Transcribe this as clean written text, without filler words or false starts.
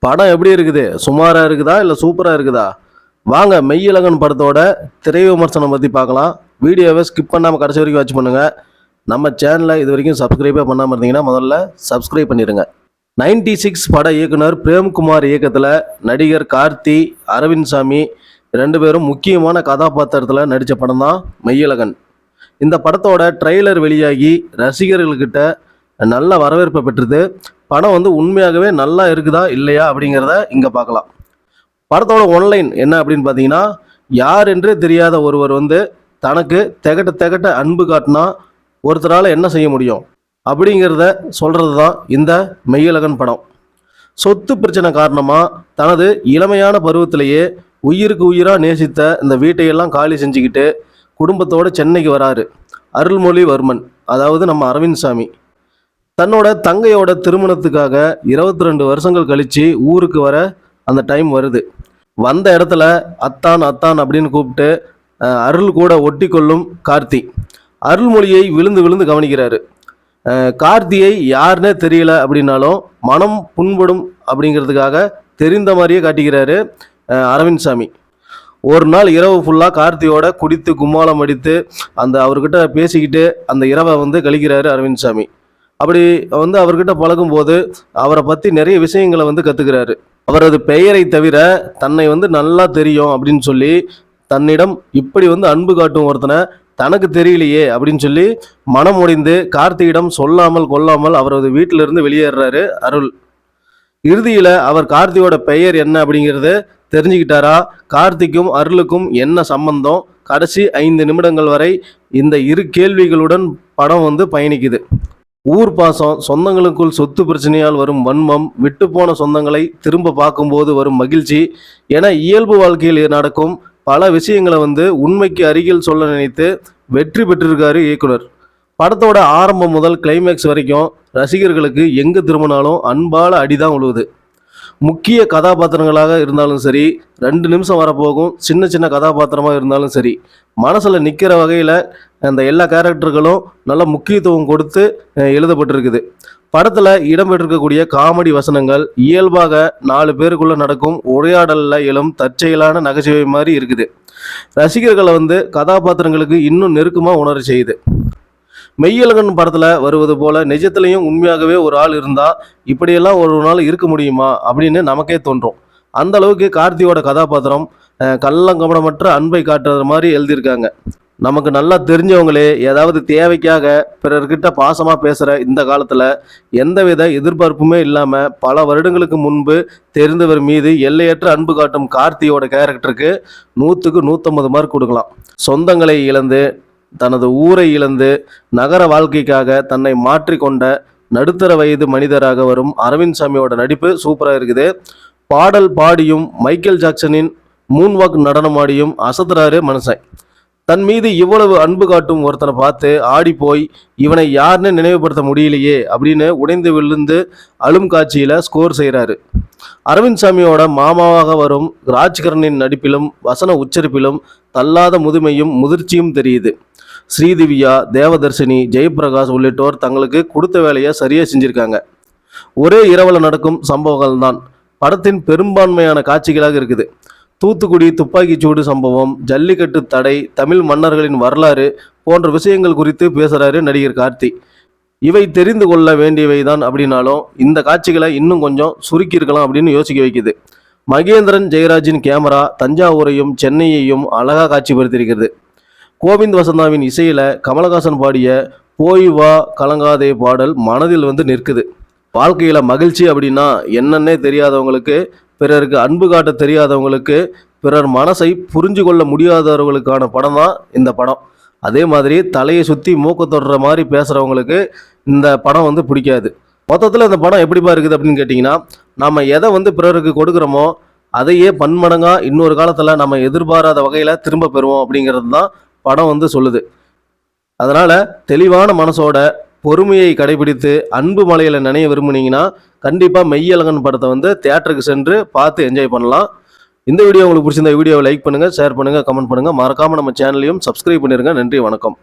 படம் எப்படி இருக்குது? சுமாரா இருக்குதா? இல்ல சூப்பரா இருக்குதா? வாங்க மெய்யழகன் படத்தோட திரை விமர்சனம் பத்தி பார்க்கலாம். வீடியோவை ஸ்கிப் பண்ணாம கடைசி வரைக்கும் வாட்ச் பண்ணுங்க. நம்ம சேனலை இது வரைக்கும் சப்ஸ்கிரைபே பண்ணாம இருந்தீங்கன்னா முதல்ல சப்ஸ்கிரைப் பண்ணிருங்க. 96 பட இயக்குனர் பிரேம்குமார் இயக்கத்தில் நடிகர் கார்த்தி, அரவிந்த் சாமி ரெண்டு பேரும் முக்கியமான கதாபாத்திரத்தில் நடித்த படம் தான் மெய்யழகன். இந்த படத்தோட ட்ரெய்லர் வெளியாகி ரசிகர்கள்கிட்ட நல்ல வரவேற்பை பெற்றது. படம் உண்மையாகவே நல்லா இருக்குதா இல்லையா அப்படிங்கிறத இங்கே பார்க்கலாம். படத்தோட ஒன்லைன் என்ன அப்படின்னு பார்த்தீங்கன்னா, யார் என்றே தெரியாத ஒருவர் தனக்கு திகட்ட அன்பு காட்டினா ஒருத்தரால் என்ன செய்ய முடியும் அப்படிங்கிறத சொல்கிறது தான் இந்த மெய்யழகன் படம். சொத்து பிரச்சனை காரணமாக தனது இளமையான பருவத்திலேயே உயிருக்கு உயிராக நேசித்த இந்த வீட்டையெல்லாம் காலி செஞ்சுக்கிட்டு குடும்பத்தோடு சென்னைக்கு வராரு அருள்மொழிவர்மன், அதாவது நம்ம அரவிந்த் சாமி. தன்னோட தங்கையோட திருமணத்துக்காக 22 வருஷங்கள் கழித்து ஊருக்கு வர அந்த டைம் வருது. வந்த இடத்துல அத்தான் அத்தான் அப்படின்னு கூப்பிட்டு அருள் கூட ஒட்டி கொள்ளும் கார்த்தி அருள்மொழியை விழுந்து விழுந்து கவனிக்கிறாரு. கார்த்தியை யாருன்னே தெரியல அப்படின்னாலும் மனம் புண்படும் அப்படிங்கிறதுக்காக தெரிந்த மாதிரியே காட்டிக்கிறாரு அரவிந்த் சாமி. ஒரு நாள் இரவு ஃபுல்லாக கார்த்தியோட குடித்து கும்மாளம் அடித்து அவர்கிட்ட பேசிக்கிட்டு அந்த இரவை கழிக்கிறாரு அரவிந்த் சாமி. அப்படி அவர்கிட்ட பழகும்போது அவரை பற்றி நிறைய விஷயங்களை கற்றுக்கிறாரு. அவரது பெயரை தவிர தன்னை நல்லா தெரியும் அப்படின்னு சொல்லி தன்னிடம் இப்படி அன்பு காட்டும் ஒருத்தனை தனக்கு தெரியலையே அப்படின்னு சொல்லி மனம் முடிந்து கார்த்தியிடம் சொல்லாமல் கொள்ளாமல் அவரது வீட்டிலிருந்து வெளியேறாரு அருள். இறுதியில் அவர் கார்த்தியோட பெயர் என்ன அப்படிங்கிறது தெரிஞ்சுக்கிட்டாரா, கார்த்திக்கும் அருளுக்கும் என்ன சம்பந்தம், கடைசி 5 நிமிடங்கள் வரை இந்த இரு கேள்விகளுடன் படம் பயணிக்குது. ஊர் பாசம், சொந்தங்களுக்குள் சொத்து பிரச்சனையால் வரும் வன்மம், விட்டுப்போன சொந்தங்களை திரும்ப பார்க்கும்போது வரும் மகிழ்ச்சி என இயல்பு வாழ்க்கையில் நடக்கும் பல விஷயங்களை உண்மைக்கு அருகில் சொல்ல நினைத்து வெற்றி பெற்றிருக்காரு இயக்குனர். படத்தோட ஆரம்பம் முதல் கிளைமேக்ஸ் வரைக்கும் ரசிகர்களுக்கு எங்கு திரும்பினாலும் அன்பால அடிதான் உழுவுது. முக்கிய கதாபாத்திரங்களாக இருந்தாலும் சரி, 2 நிமிஷம் வரப்போகும் சின்ன சின்ன கதாபாத்திரமாக இருந்தாலும் சரி, மனசில் நிற்கிற வகையில் அந்த எல்லா கேரக்டர்களும் நல்ல முக்கியத்துவம் கொடுத்து எழுதப்பட்டிருக்குது. படத்தில் இடம்பெற்றிருக்கக்கூடிய காமெடி வசனங்கள் இயல்பாக 4 பேருக்குள்ளே நடக்கும் உரையாடலில் எழும் தற்செயலான நகைச்சுவை மாதிரி இருக்குது. ரசிகர்களை கதாபாத்திரங்களுக்கு இன்னும் நெருக்கமாக உணர செய்யுது. மெய்யழகன் படத்தில் வருவது போல நிஜத்திலையும் உண்மையாகவே ஒரு ஆள் இருந்தால் இப்படியெல்லாம் ஒரு நாள் இருக்க முடியுமா அப்படின்னு நமக்கே தோன்றும். அந்த அளவுக்கு கார்த்தியோட கதாபாத்திரம் கள்ளங்கபடமற்ற அன்பை காட்டுற மாதிரி எழுதியிருக்காங்க. நமக்கு நல்லா தெரிஞ்சவங்களே ஏதாவது தேவைக்காக பிறர்கிட்ட பாசமாக பேசுகிற இந்த காலத்தில் எந்தவித எதிர்பார்ப்புமே இல்லாமல் பல வருடங்களுக்கு முன்பு தெரிந்தவர் மீது எல்லையற்ற அன்பு காட்டும் கார்த்தியோட கேரக்டருக்கு 100க்கு 150 மார்க் கொடுக்கலாம். சொந்தங்களை இழந்து, தனது ஊரை இழந்து, நகர வாழ்க்கைக்காக தன்னை மாற்றிக்கொண்ட நடுத்தர வயது மனிதராக வரும் அரவிந்த் சாமியோட நடிப்பு சூப்பராக இருக்குது. பாடல் பாடியும் மைக்கேல் ஜாக்சனின் மூன்வாக் நடனமாடியும் அசத்துறாரு மனுஷன். தன் மீது இவ்வளவு அன்பு காட்டும் ஒருத்தனை பார்த்து ஆடி போய் இவனை யாருன்னு நினைவுபடுத்த முடியலையே அப்படின்னு உடைந்து விழுந்து அழும் காட்சியில் ஸ்கோர் செய்கிறாரு. அரவிந்த் சாமியோட மாமாவாக வரும் ராஜ்கரனின் நடிப்பிலும் வசன உச்சரிப்பிலும் தள்ளாத முதுமையும் முதிர்ச்சியும் தெரியுது. ஸ்ரீதிவ்யா, தேவதர்ஷினி, ஜெயபிரகாஷ் உள்ளிட்டோர் தங்களுக்கு கொடுத்த வேலையை சரியாக செஞ்சுருக்காங்க. ஒரே இரவில் நடக்கும் சம்பவங்கள் தான் படத்தின் பெரும்பான்மையான காட்சிகளாக இருக்குது. தூத்துக்குடி துப்பாக்கிச்சூடு சம்பவம், ஜல்லிக்கட்டு தடை, தமிழ் மன்னர்களின் வரலாறு போன்ற விஷயங்கள் குறித்து பேசுகிறாரு நடிகர் கார்த்தி. இவை தெரிந்து கொள்ள வேண்டியவை தான் அப்படின்னாலும் இந்த காட்சிகளை இன்னும் கொஞ்சம் சுருக்கியிருக்கலாம் அப்படின்னு யோசிக்க வைக்குது. மகேந்திரன் ஜெயராஜின் கேமரா தஞ்சாவூரையும் சென்னையையும் அழகாக காட்சிப்படுத்தியிருக்கிறது. கோவிந்த் வசந்தாவின் இசையில் கமலஹாசன் பாடிய போய் வா கலங்காதே பாடல் மனதில் நிற்குது. வாழ்க்கையில் மகிழ்ச்சி அப்படின்னா என்னன்னே தெரியாதவங்களுக்கு, பிறருக்கு அன்பு காட்ட தெரியாதவங்களுக்கு, பிறர் மனசை புரிஞ்சு கொள்ள முடியாதவர்களுக்கான படம் தான் இந்த படம். அதே மாதிரி தலையை சுற்றி மூக்க தொடுற மாதிரி பேசுகிறவங்களுக்கு இந்த படம் பிடிக்காது. மொத்தத்தில் இந்த படம் எப்படிப்பா இருக்குது அப்படின்னு கேட்டிங்கன்னா, நம்ம எதை பிறருக்கு கொடுக்குறோமோ அதையே பன்மடங்காக இன்னொரு காலத்தில் நம்ம எதிர்பாராத வகையில் திரும்ப பெறுவோம் அப்படிங்கிறது தான் படம் சொல்லுது. அதனால் தெளிவான மனசோட பொறுமையை கடைபிடித்து அன்பு மலையில் நினைய விரும்புனீங்கன்னா கண்டிப்பாக மெய்யழகன் படத்தை தியேட்டருக்கு சென்று பார்த்து என்ஜாய் பண்ணலாம். இந்த வீடியோ உங்களுக்கு பிடிச்சிருந்த வீடியோவை லைக் பண்ணுங்கள், ஷேர் பண்ணுங்கள், கமெண்ட் பண்ணுங்கள். மறக்காமல் நம்ம சேனலையும் சப்ஸ்கிரைப் பண்ணிடுங்க. நன்றி, வணக்கம்.